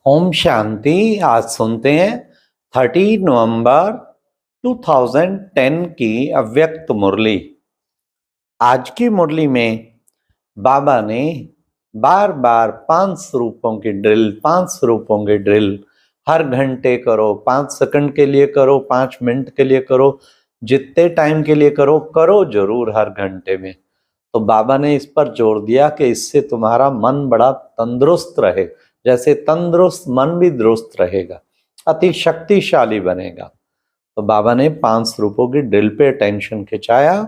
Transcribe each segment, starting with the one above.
ओम शांति। आज सुनते हैं 30 नवंबर 2010 की अव्यक्त मुरली। आज की मुरली में बाबा ने बार बार 5 स्वरूपों की ड्रिल, 5 स्वरूपों की ड्रिल हर घंटे करो, 5 सेकंड के लिए करो, 5 मिनट के लिए करो, जितने टाइम के लिए करो, करो जरूर हर घंटे में। तो बाबा ने इस पर जोर दिया कि इससे तुम्हारा मन बड़ा तंदुरुस्त रहे, जैसे तंदुरुस्त मन भी दुरुस्त रहेगा, अति शक्तिशाली बनेगा। तो बाबा ने 5 स्वरूपों की ड्रिल पे अटेंशन खिंचाया।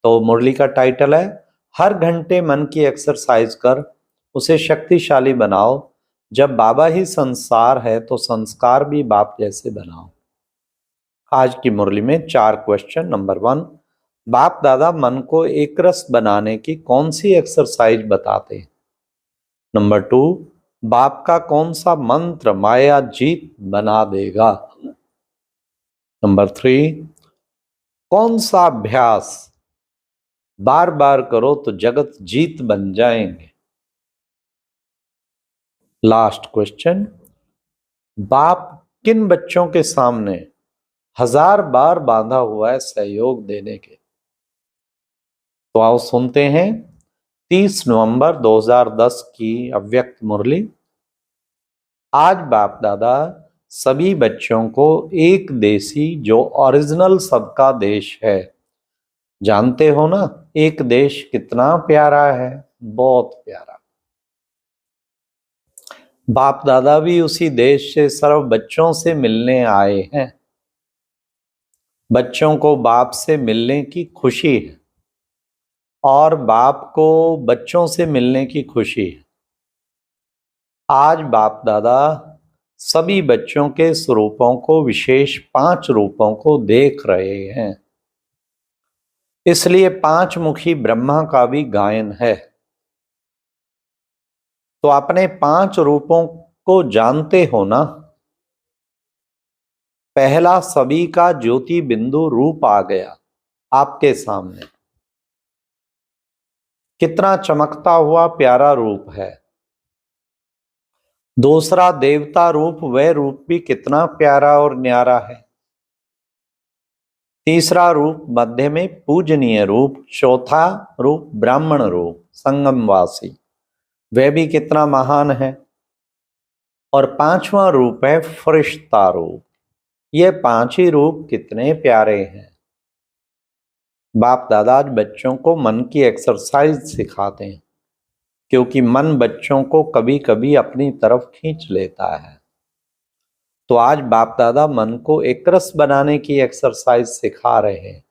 तो मुरली का टाइटल है हर घंटे मन की एक्सरसाइज कर, उसे शक्तिशाली बनाओ। जब बाबा ही संसार है तो संस्कार भी बाप जैसे बनाओ। आज की मुरली में 4 क्वेश्चन। नंबर 1, बाप दादा मन को एक रस बनाने की कौन सी एक्सरसाइज बताते हैं? नंबर 2, बाप का कौन सा मंत्र माया जीत बना देगा? नंबर 3, कौन सा अभ्यास बार बार करो तो जगत जीत बन जाएंगे? लास्ट क्वेश्चन, बाप किन बच्चों के सामने 1000 बार बांधा हुआ है सहयोग देने के? तो आओ सुनते हैं 30 नवंबर 2010 की अव्यक्त मुरली। आज बाप दादा सभी बच्चों को एक देसी, जो ओरिजिनल सबका देश है, जानते हो ना, एक देश कितना प्यारा है, बहुत प्यारा। बाप दादा भी उसी देश से सर्व बच्चों से मिलने आए हैं। बच्चों को बाप से मिलने की खुशी है और बाप को बच्चों से मिलने की खुशी है। आज बाप दादा सभी बच्चों के स्वरूपों को, विशेष 5 रूपों को देख रहे हैं। इसलिए 5 मुखी ब्रह्मा का भी गायन है। तो अपने 5 रूपों को जानते हो ना। पहला सभी का ज्योति बिंदु रूप आ गया आपके सामने, कितना चमकता हुआ प्यारा रूप है। दूसरा देवता रूप, वह रूप भी कितना प्यारा और न्यारा है। तीसरा रूप मध्य में पूजनीय रूप, चौथा रूप ब्राह्मण रूप संगमवासी, वह भी कितना महान है। और 5वां रूप है फरिश्ता रूप। ये 5 ही रूप कितने प्यारे हैं। बाप दादा आज बच्चों को मन की एक्सरसाइज सिखाते हैं, क्योंकि मन बच्चों को कभी कभी अपनी तरफ खींच लेता है। तो आज बाप दादा मन को एकरस बनाने की एक्सरसाइज सिखा रहे हैं।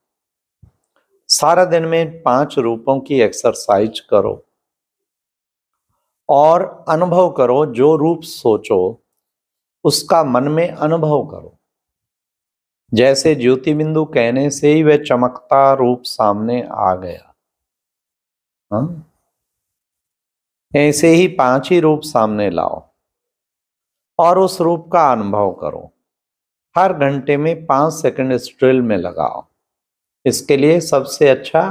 सारा दिन में 5 रूपों की एक्सरसाइज करो और अनुभव करो। जो रूप सोचो उसका मन में अनुभव करो। जैसे ज्योति बिंदु कहने से ही वह चमकता रूप सामने आ गया, हाँ? ऐसे ही 5 ही रूप सामने लाओ और उस रूप का अनुभव करो। हर घंटे में 5 सेकंड इस ड्रिल में लगाओ। इसके लिए सबसे अच्छा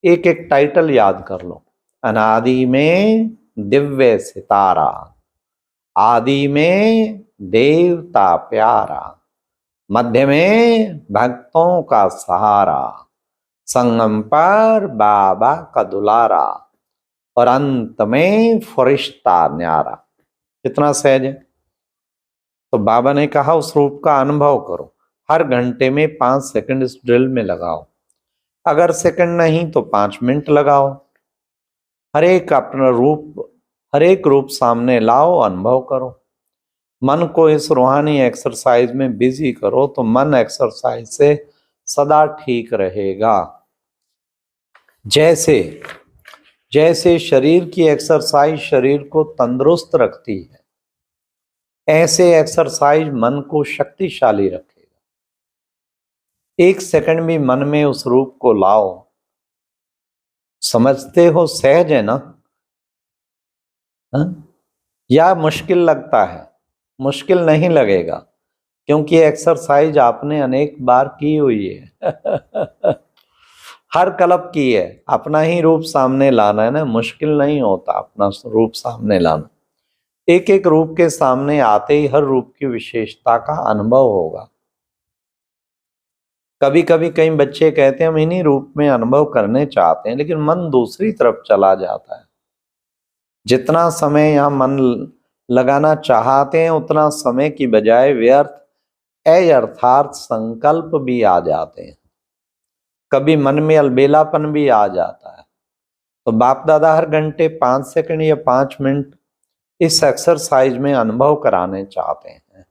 एक एक टाइटल याद कर लो। अनादि में दिव्य सितारा, आदि में देवता प्यारा, मध्य में भक्तों का सहारा, संगम पर बाबा का दुलारा और अंत में फरिश्ता न्यारा। कितना सहज है। तो बाबा ने कहा उस रूप का अनुभव करो। हर घंटे में 5 सेकंड इस ड्रिल में लगाओ। अगर सेकंड नहीं तो 5 मिनट लगाओ। हर एक अपना रूप, हर एक रूप सामने लाओ, अनुभव करो। मन को इस रूहानी एक्सरसाइज में बिजी करो तो मन एक्सरसाइज से सदा ठीक रहेगा। जैसे जैसे शरीर की एक्सरसाइज शरीर को तंदुरुस्त रखती है, ऐसे एक्सरसाइज मन को शक्तिशाली रखेगा। 1 सेकंड भी मन में उस रूप को लाओ। समझते हो सहज है ना? हा? या मुश्किल लगता है? मुश्किल नहीं लगेगा, क्योंकि एक्सरसाइज आपने अनेक बार की हुई है। हर कल्प की है। अपना ही रूप सामने लाना है ना, मुश्किल नहीं होता अपना रूप सामने लाना। एक एक रूप के सामने आते ही हर रूप की विशेषता का अनुभव होगा। कभी कभी कई बच्चे कहते हैं हम इन्हीं रूप में अनुभव करने चाहते हैं, लेकिन मन दूसरी तरफ चला जाता है। जितना समय यहाँ मन लगाना चाहते हैं उतना समय की बजाय व्यर्थ अर्थात संकल्प भी आ जाते हैं। कभी मन में अलबेलापन भी आ जाता है। तो बाप दादा हर घंटे 5 सेकंड या 5 मिनट इस एक्सरसाइज में अनुभव कराने चाहते हैं।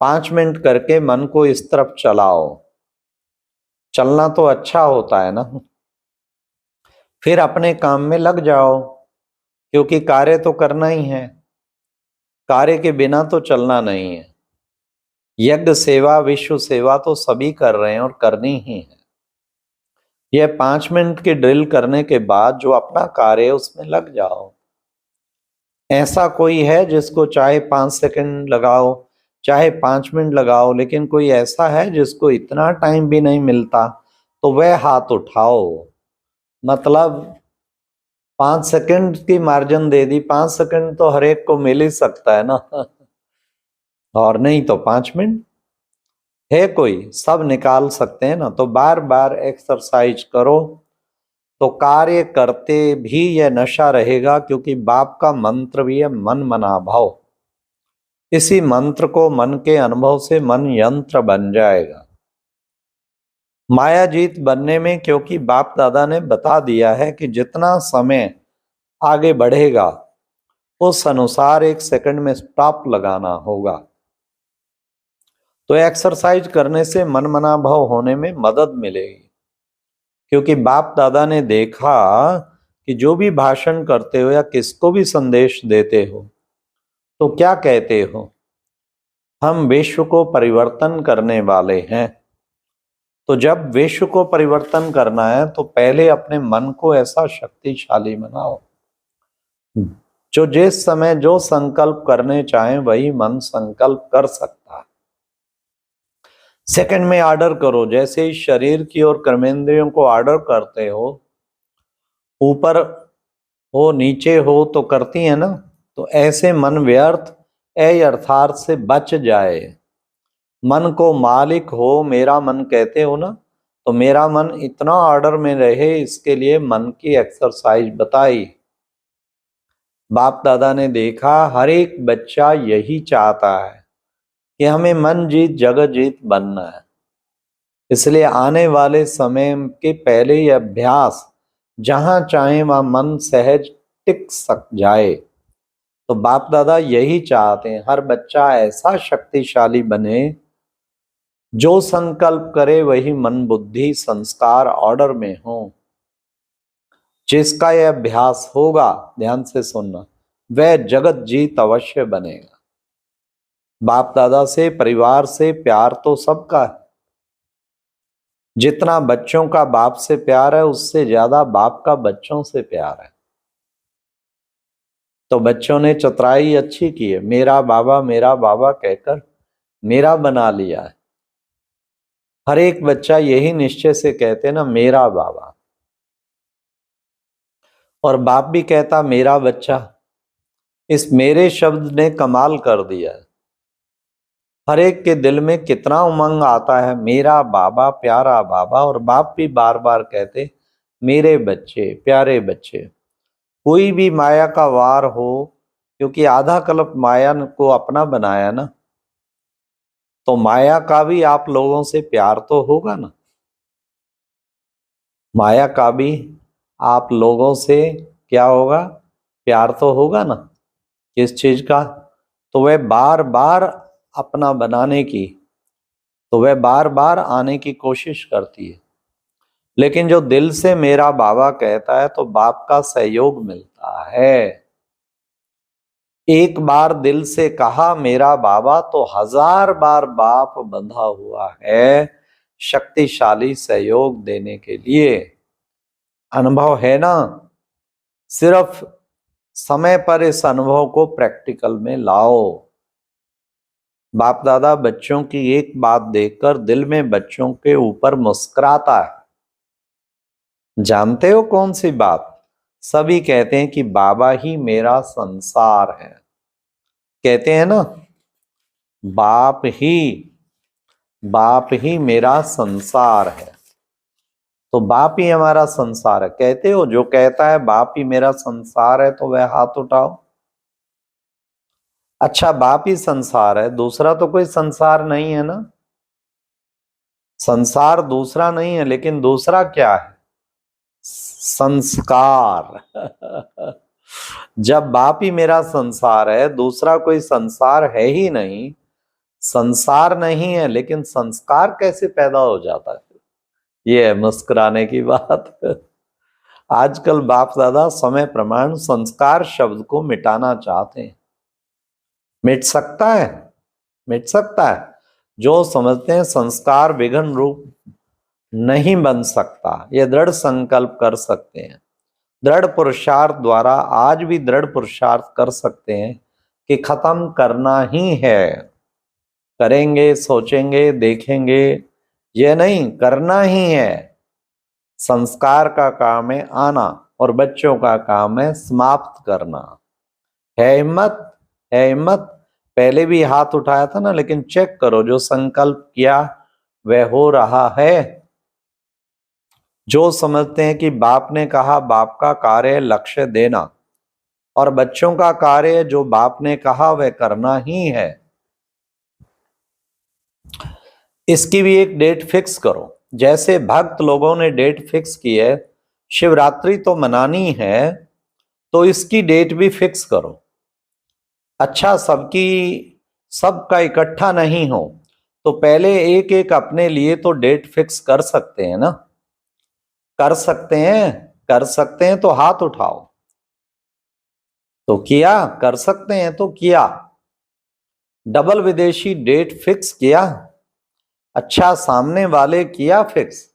5 मिनट करके मन को इस तरफ चलाओ। चलना तो अच्छा होता है ना। फिर अपने काम में लग जाओ, क्योंकि कार्य तो करना ही है। कार्य के बिना तो चलना नहीं है। यज्ञ सेवा विश्व सेवा तो सभी कर रहे हैं और करनी ही है। यह 5 मिनट की ड्रिल करने के बाद जो अपना कार्य है उसमें लग जाओ। ऐसा कोई है जिसको चाहे 5 सेकंड लगाओ चाहे 5 मिनट लगाओ, लेकिन कोई ऐसा है जिसको इतना टाइम भी नहीं मिलता, तो वह हाथ उठाओ। मतलब 5 सेकंड की मार्जिन दे दी, 5 सेकंड तो हर एक को मिल ही सकता है ना। और नहीं तो 5 मिनट है, कोई सब निकाल सकते हैं ना। तो बार बार एक्सरसाइज करो तो कार्य करते भी यह नशा रहेगा, क्योंकि बाप का मंत्र भी है मन मना भाव। इसी मंत्र को मन के अनुभव से मन यंत्र बन जाएगा। माया जीत बनने में, क्योंकि बाप दादा ने बता दिया है कि जितना समय आगे बढ़ेगा उस अनुसार 1 सेकंड में स्टॉप लगाना होगा। तो एक्सरसाइज करने से मन मना भाव होने में मदद मिलेगी, क्योंकि बाप दादा ने देखा कि जो भी भाषण करते हो या किसको भी संदेश देते हो तो क्या कहते हो, हम विश्व को परिवर्तन करने वाले हैं। तो जब विश्व को परिवर्तन करना है तो पहले अपने मन को ऐसा शक्तिशाली बनाओ जो जिस समय जो संकल्प करने चाहे वही मन संकल्प कर सकता है। सेकंड में ऑर्डर करो, जैसे ही शरीर की और कर्मेंद्रियों को ऑर्डर करते हो, ऊपर हो नीचे हो तो करती है ना, तो ऐसे मन व्यर्थ अर्थार्थ से बच जाए। मन को मालिक हो मेरा मन कहते हो ना, तो मेरा मन इतना ऑर्डर में रहे, इसके लिए मन की एक्सरसाइज बताई। बाप दादा ने देखा हर एक बच्चा यही चाहता है कि हमें मन जीत जगत जीत बनना है। इसलिए आने वाले समय के पहले ये अभ्यास जहां चाहे वहां मन सहज टिक सक जाए। तो बाप दादा यही चाहते हैं हर बच्चा ऐसा शक्तिशाली बने, जो संकल्प करे वही मन बुद्धि संस्कार ऑर्डर में हो। जिसका यह अभ्यास होगा, ध्यान से सुनना, वह जगत जीत अवश्य बनेगा। बाप दादा से परिवार से प्यार तो सबका है। जितना बच्चों का बाप से प्यार है उससे ज्यादा बाप का बच्चों से प्यार है। तो बच्चों ने चतुराई अच्छी की है, मेरा बाबा कहकर मेरा बना लिया है। हर एक बच्चा यही निश्चय से कहते ना मेरा बाबा, और बाप भी कहता मेरा बच्चा। इस मेरे शब्द ने कमाल कर दिया है। हर एक के दिल में कितना उमंग आता है, मेरा बाबा प्यारा बाबा। और बाप भी बार बार कहते मेरे बच्चे प्यारे बच्चे। कोई भी माया का वार हो, क्योंकि आधा कल्प माया को अपना बनाया ना, तो माया का भी आप लोगों से प्यार तो होगा ना। माया का भी आप लोगों से क्या होगा, प्यार तो होगा ना। किस चीज का, तो वह बार बार अपना बनाने की, तो वह बार बार आने की कोशिश करती है। लेकिन जो दिल से मेरा बाबा कहता है तो बाप का सहयोग मिलता है। एक बार दिल से कहा मेरा बाबा तो 1000 बार बाप बंधा हुआ है शक्तिशाली सहयोग देने के लिए। अनुभव है ना, सिर्फ समय पर इस अनुभव को प्रैक्टिकल में लाओ। बाप दादा बच्चों की एक बात देखकर दिल में बच्चों के ऊपर मुस्कुराता है। जानते हो कौन सी बात? सभी कहते हैं कि बाबा ही मेरा संसार है, कहते हैं ना, बाप ही मेरा संसार है। तो बाप ही हमारा संसार है, कहते हो? जो कहता है बाप ही मेरा संसार है तो वह हाथ उठाओ। अच्छा, बाप ही संसार है, दूसरा तो कोई संसार नहीं है ना? संसार दूसरा नहीं है, लेकिन दूसरा क्या है? संस्कार। जब बाप ही मेरा संसार है, दूसरा कोई संसार है ही नहीं, संसार नहीं है, लेकिन संस्कार कैसे पैदा हो जाता है? ये है मुस्कुराने की बात। आजकल बाप दादा समय प्रमाण संस्कार शब्द को मिटाना चाहते हैं। मिट सकता है? मिट सकता है? जो समझते हैं संस्कार विघ्न रूप नहीं बन सकता, ये दृढ़ संकल्प कर सकते हैं। दृढ़ पुरुषार्थ द्वारा आज भी दृढ़ पुरुषार्थ कर सकते हैं कि खत्म करना ही है। करेंगे, सोचेंगे, देखेंगे, ये नहीं, करना ही है। संस्कार का काम है आना और बच्चों का काम है समाप्त करना। है हिम्मत? है हिम्मत? पहले भी हाथ उठाया था ना, लेकिन चेक करो, जो संकल्प किया वह हो रहा है? जो समझते हैं कि बाप ने कहा, बाप का कार्य लक्ष्य देना और बच्चों का कार्य जो बाप ने कहा वह करना ही है, इसकी भी एक डेट फिक्स करो। जैसे भक्त लोगों ने डेट फिक्स की है, शिवरात्रि तो मनानी है, तो इसकी डेट भी फिक्स करो। अच्छा, सबका इकट्ठा नहीं हो तो पहले एक एक अपने लिए तो डेट फिक्स कर सकते हैं ना? कर सकते हैं? कर सकते हैं तो हाथ उठाओ। तो किया? कर सकते हैं तो किया। डबल विदेशी डेट फिक्स किया? अच्छा, सामने वाले किया फिक्स?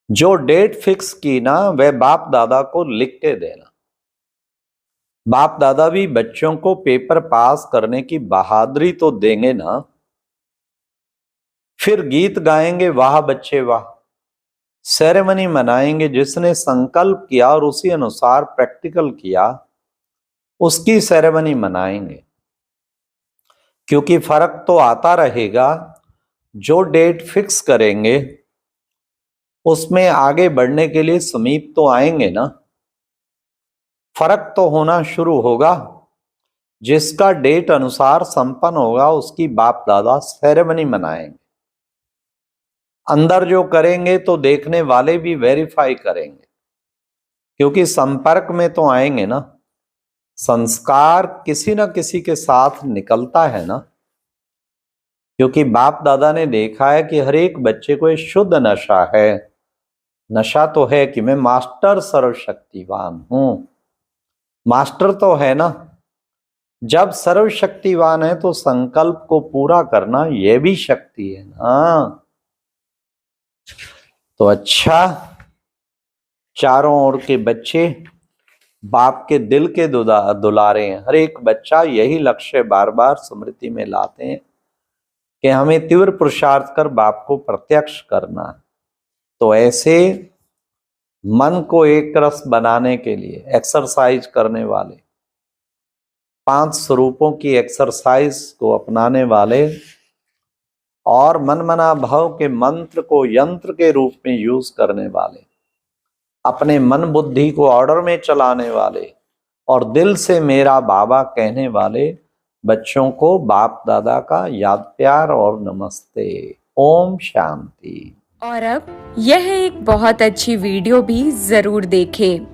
जो डेट फिक्स की ना, वह बाप दादा को लिख के देना। बाप दादा भी बच्चों को पेपर पास करने की बहादुरी तो देंगे ना, फिर गीत गाएंगे वाह बच्चे वाह, सेरेमनी मनाएंगे, जिसने संकल्प किया और उसी अनुसार प्रैक्टिकल किया उसकी सेरेमनी मनाएंगे। क्योंकि फर्क तो आता रहेगा, जो डेट फिक्स करेंगे उसमें आगे बढ़ने के लिए समीप तो आएंगे ना। फर्क तो होना शुरू होगा। जिसका डेट अनुसार संपन्न होगा उसकी बाप दादा सेरेमनी मनाएंगे। अंदर जो करेंगे तो देखने वाले भी वेरीफाई करेंगे, क्योंकि संपर्क में तो आएंगे ना। संस्कार किसी न किसी के साथ निकलता है ना, क्योंकि बाप दादा ने देखा है कि हर एक बच्चे को ये शुद्ध नशा है। नशा तो है कि मैं मास्टर सर्वशक्तिवान हूं। मास्टर तो है ना। जब सर्वशक्तिवान है तो संकल्प को पूरा करना यह भी शक्ति है ना। तो अच्छा, चारों ओर के बच्चे बाप के दिल के दुलारे हैं। हर एक बच्चा यही लक्ष्य बार बार स्मृति में लाते हैं कि हमें तीव्र पुरुषार्थ कर बाप को प्रत्यक्ष करना है। तो ऐसे मन को एक रस बनाने के लिए एक्सरसाइज करने वाले, 5 स्वरूपों की एक्सरसाइज को अपनाने वाले और मनमना भाव के मंत्र को यंत्र के रूप में यूज करने वाले, अपने मन बुद्धि को ऑर्डर में चलाने वाले और दिल से मेरा बाबा कहने वाले बच्चों को बाप दादा का याद प्यार और नमस्ते। ओम शांति। और अब यह एक बहुत अच्छी वीडियो भी जरूर देखें।